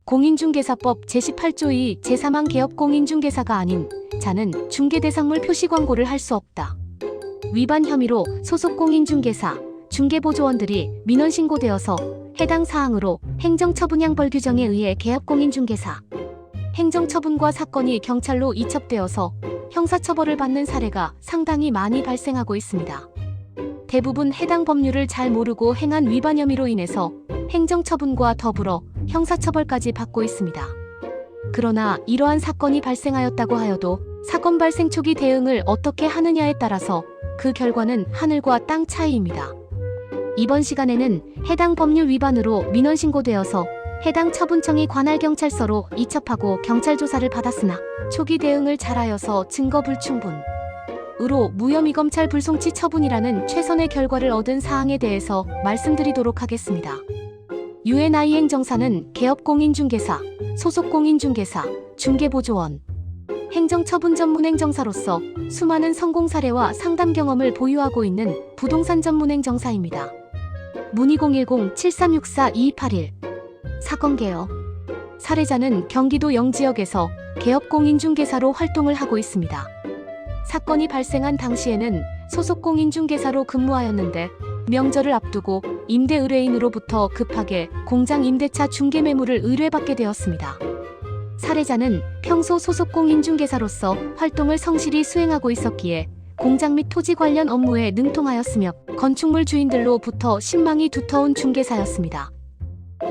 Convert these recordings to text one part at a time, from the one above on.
공인중개사법 제18조 2 제3항 개업 공인중개사가 아닌 자는 중개대상물 표시 광고를 할 수 없다. 위반 혐의로 소속 공인중개사, 중개보조원들이 민원 신고되어서 해당 사항으로 행정처분양벌 규정에 의해 개업 공인중개사, 행정처분과 사건이 경찰로 이첩되어서 형사처벌을 받는 사례가 상당히 많이 발생하고 있습니다. 대부분 해당 법률을 잘 모르고 행한 위반 혐의로 인해서 행정처분과 더불어 형사처벌까지 받고 있습니다. 그러나 이러한 사건이 발생하였다고 하여도 사건 발생 초기 대응을 어떻게 하느냐에 따라서 그 결과는 하늘과 땅 차이입니다. 이번 시간에는 해당 법률 위반으로 민원 신고되어서 해당 처분청이 관할 경찰서로 이첩하고 경찰 조사를 받았으나 초기 대응을 잘하여서 증거 불충분으로 무혐의 검찰 불송치 처분이라는 최선의 결과를 얻은 사항에 대해서 말씀드리도록 하겠습니다. UNI행 정사는 개업 공인중개사, 소속 공인중개사, 중개보조원, 행정처분 전문 행정사로서 수많은 성공 사례와 상담 경험을 보유하고 있는 부동산 전문 행정사입니다. 문의 010-7364-2281. 사건 개업. 사례자는 경기도 영지역에서 개업 공인중개사로 활동을 하고 있습니다. 사건이 발생한 당시에는 소속 공인중개사로 근무하였는데 명절을 앞두고 임대 의뢰인으로부터 급하게 공장 임대차 중개 매물을 의뢰받게 되었습니다. 사례자는 평소 소속 공인중개사로서 활동을 성실히 수행하고 있었기에 공장 및 토지 관련 업무에 능통하였으며 건축물 주인들로부터 신망이 두터운 중개사였습니다.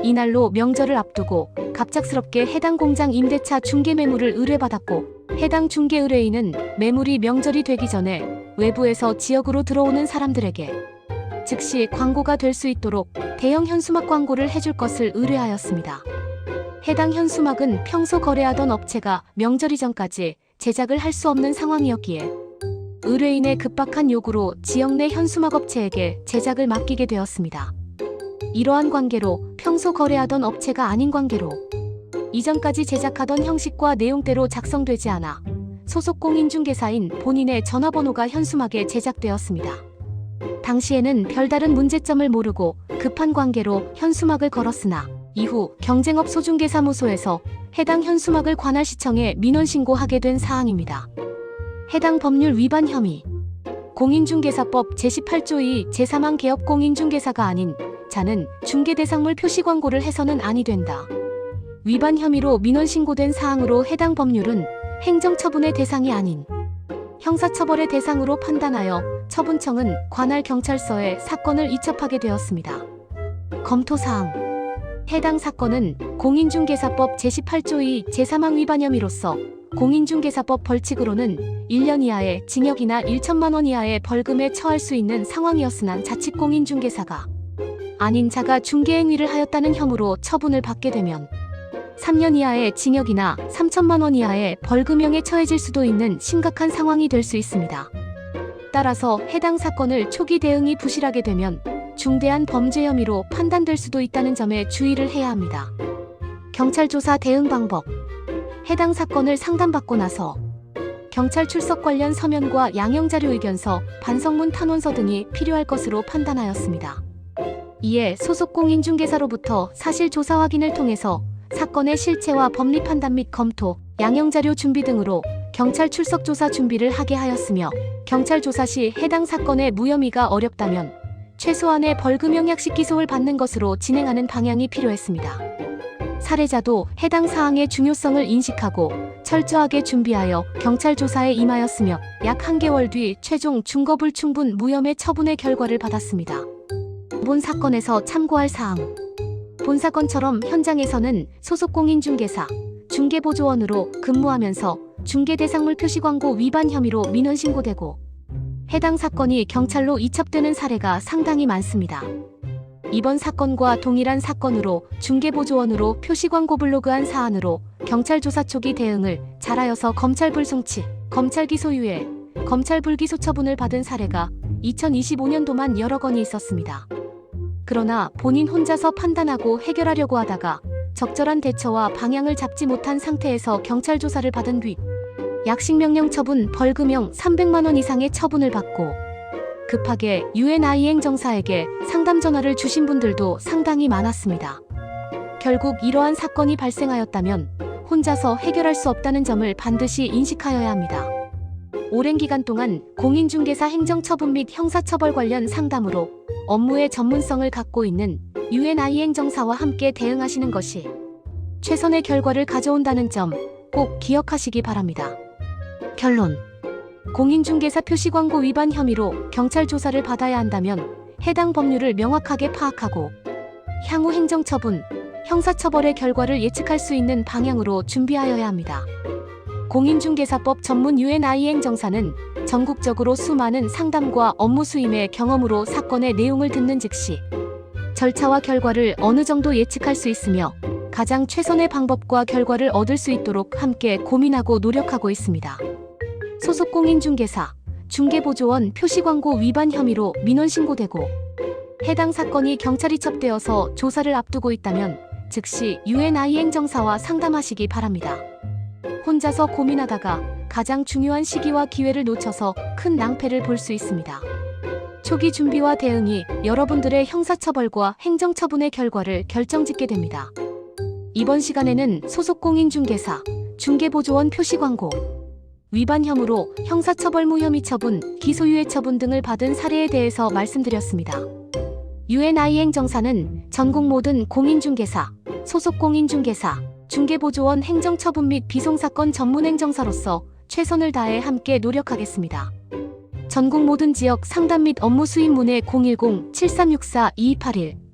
이날로 명절을 앞두고 갑작스럽게 해당 공장 임대차 중개 매물을 의뢰받았고 해당 중개 의뢰인은 매물이 명절이 되기 전에 외부에서 지역으로 들어오는 사람들에게 즉시 광고가 될 수 있도록 대형 현수막 광고를 해줄 것을 의뢰하였습니다. 해당 현수막은 평소 거래하던 업체가 명절 이전까지 제작을 할 수 없는 상황이었기에 의뢰인의 급박한 요구로 지역 내 현수막 업체에게 제작을 맡기게 되었습니다. 이러한 관계로 평소 거래하던 업체가 아닌 관계로 이전까지 제작하던 형식과 내용대로 작성되지 않아 소속 공인중개사인 본인의 전화번호가 현수막에 제작되었습니다. 당시에는 별다른 문제점을 모르고 급한 관계로 현수막을 걸었으나 이후 경쟁업 소중개사무소에서 해당 현수막을 관할시청에 민원 신고하게 된 사항입니다. 해당 법률 위반 혐의. 공인중개사법 제18조 2 제3항 개업 공인중개사가 아닌 자는 중개대상물 표시 광고를 해서는 아니 된다. 위반 혐의로 민원 신고된 사항으로 해당 법률은 행정처분의 대상이 아닌 형사처벌의 대상으로 판단하여 처분청은 관할 경찰서에 사건을 이첩하게 되었습니다. 검토사항. 해당 사건은 공인중개사법 제18조 2 제3항 위반 혐의로서 공인중개사법 벌칙으로는 1년 이하의 징역이나 1천만 원 이하의 벌금에 처할 수 있는 상황이었으나 자칫 공인중개사가 아닌 자가 중개행위를 하였다는 혐의로 처분을 받게 되면 3년 이하의 징역이나 3천만 원 이하의 벌금형에 처해질 수도 있는 심각한 상황이 될 수 있습니다. 따라서 해당 사건을 초기 대응이 부실하게 되면 중대한 범죄 혐의로 판단될 수도 있다는 점에 주의를 해야 합니다. 경찰 조사 대응 방법. 해당 사건을 상담받고 나서 경찰 출석 관련 서면과 양형자료 의견서, 반성문 탄원서 등이 필요할 것으로 판단하였습니다. 이에 소속 공인중개사로부터 사실 조사 확인을 통해서 사건의 실체와 법리 판단 및 검토, 양형자료 준비 등으로 경찰 출석 조사 준비를 하게 하였으며 경찰 조사 시 해당 사건의 무혐의가 어렵다면 최소한의 벌금형 약식 기소를 받는 것으로 진행하는 방향이 필요했습니다. 사례자도 해당 사항의 중요성을 인식하고 철저하게 준비하여 경찰 조사에 임하였으며 약 1개월 뒤 최종 증거불충분 무혐의 처분의 결과를 받았습니다. 본 사건에서 참고할 사항. 본 사건처럼 현장에서는 소속 공인중개사, 중개보조원으로 근무하면서 중개대상물 표시광고 위반 혐의로 민원 신고되고 해당 사건이 경찰로 이첩되는 사례가 상당히 많습니다. 이번 사건과 동일한 사건으로 중개보조원으로 표시광고 블로그한 사안으로 경찰 조사 초기 대응을 잘하여서 검찰 불송치, 검찰 기소유예, 검찰 불기소 처분을 받은 사례가 2025년도만 여러 건이 있었습니다. 그러나 본인 혼자서 판단하고 해결하려고 하다가 적절한 대처와 방향을 잡지 못한 상태에서 경찰 조사를 받은 뒤 약식명령 처분 벌금형 300만 원 이상의 처분을 받고 급하게 UNI행 정사에게 상담 전화를 주신 분들도 상당히 많았습니다. 결국 이러한 사건이 발생하였다면 혼자서 해결할 수 없다는 점을 반드시 인식하여야 합니다. 오랜 기간 동안 공인중개사 행정처분 및 형사처벌 관련 상담으로 업무의 전문성을 갖고 있는 UNI 행정사와 함께 대응하시는 것이 최선의 결과를 가져온다는 점 꼭 기억하시기 바랍니다. 결론. 공인중개사 표시광고 위반 혐의로 경찰 조사를 받아야 한다면 해당 법률을 명확하게 파악하고 향후 행정처분, 형사처벌의 결과를 예측할 수 있는 방향으로 준비하여야 합니다. 공인중개사법 전문 UNI 행정사는 전국적으로 수많은 상담과 업무 수임의 경험으로 사건의 내용을 듣는 즉시 절차와 결과를 어느 정도 예측할 수 있으며 가장 최선의 방법과 결과를 얻을 수 있도록 함께 고민하고 노력하고 있습니다. 소속 공인중개사, 중개보조원 표시광고 위반 혐의로 민원신고되고 해당 사건이 경찰이 첩되어서 조사를 앞두고 있다면 즉시 UNI 행정사와 상담하시기 바랍니다. 혼자서 고민하다가 가장 중요한 시기와 기회를 놓쳐서 큰 낭패를 볼 수 있습니다. 초기 준비와 대응이 여러분들의 형사처벌과 행정처분의 결과를 결정짓게 됩니다. 이번 시간에는 소속 공인중개사, 중개보조원 표시광고 위반 혐의로 형사처벌 무혐의 처분, 기소유예 처분 등을 받은 사례에 대해서 말씀드렸습니다. UNI 행정사는 전국 모든 공인중개사, 소속 공인중개사, 중개보조원 행정처분 및 비송사건 전문행정사로서 최선을 다해 함께 노력하겠습니다. 전국 모든 지역 상담 및 업무 수임 문의 010-7364-2281